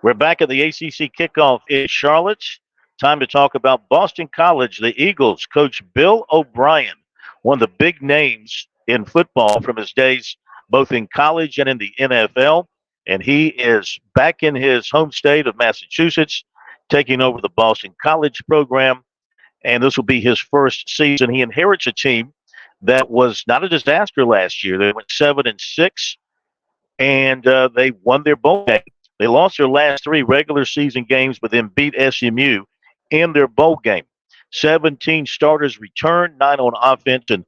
We're back at the ACC kickoff in Charlotte. Time to talk about Boston College. The Eagles coach Bill O'Brien, one of the big names in football from his days both in college and in the NFL. And he is back in his home state of Massachusetts, taking over the Boston College program. And this will be his first season. He inherits a team that was not a disaster last year. They went 7-6, and they won their bowl game. They lost their last 3 regular season games, but then beat SMU in their bowl game. 17 starters returned, 9 on offense and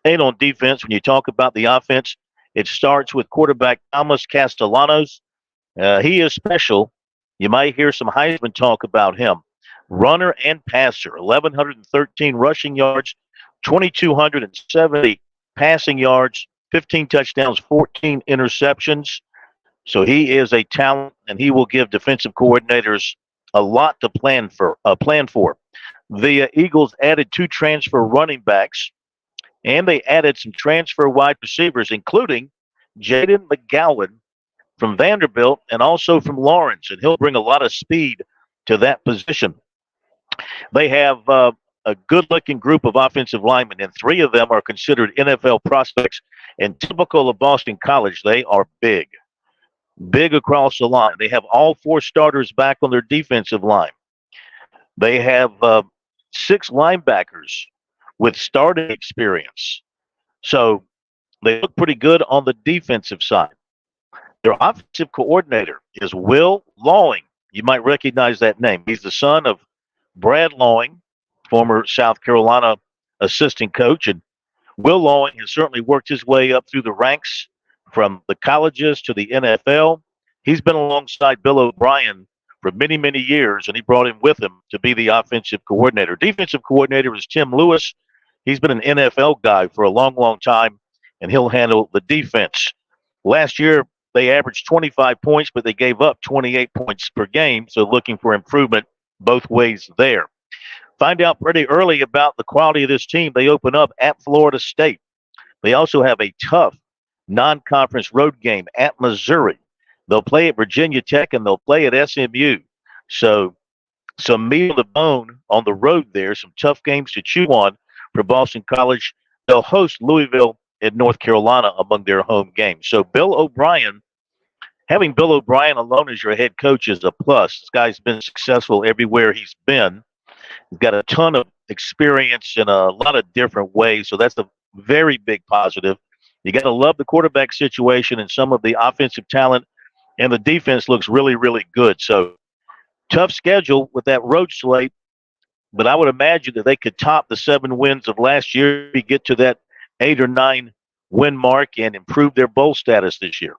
8 on defense. When you talk about the offense, it starts with quarterback Thomas Castellanos. He is special. You might hear some Heisman talk about him. Runner and passer, 1,113 rushing yards, 2,270 passing yards, 15 touchdowns, 14 interceptions. So he is a talent, and he will give defensive coordinators a lot to plan for. The Eagles added 2 transfer running backs, and they added some transfer wide receivers, including Jaden McGowan from Vanderbilt and also from Lawrence, and he'll bring a lot of speed to that position. They have a good-looking group of offensive linemen, and 3 of them are considered NFL prospects. And typical of Boston College, they are big across the line. They have all 4 starters back on their defensive line. They have 6 linebackers with starting experience. So they look pretty good on the defensive side. Their offensive coordinator is Will Lawing. You might recognize that name. He's the son of Brad Lawing, former South Carolina assistant coach. And Will Lawing has certainly worked his way up through the ranks from the colleges to the NFL. He's been alongside Bill O'Brien for many, many years, and he brought him with him to be the offensive coordinator. Defensive coordinator is Tim Lewis. He's been an NFL guy for a long, long time, and he'll handle the defense. Last year, they averaged 25 points, but they gave up 28 points per game, so looking for improvement both ways there. Find out pretty early about the quality of this team. They open up at Florida State. They also have a tough non-conference road game at Missouri. They'll play at Virginia Tech, and they'll play at SMU. So some meat on the bone on the road there, some tough games to chew on for Boston College. They'll host Louisville and North Carolina among their home games. So having Bill O'Brien alone as your head coach is a plus. This guy's been successful everywhere he's been. He's got a ton of experience in a lot of different ways, so that's a very big positive. You got to love the quarterback situation and some of the offensive talent, and the defense looks really, really good. So tough schedule with that road slate, but I would imagine that they could top the 7 wins of last year, get to that 8 or 9 win mark, and improve their bowl status this year.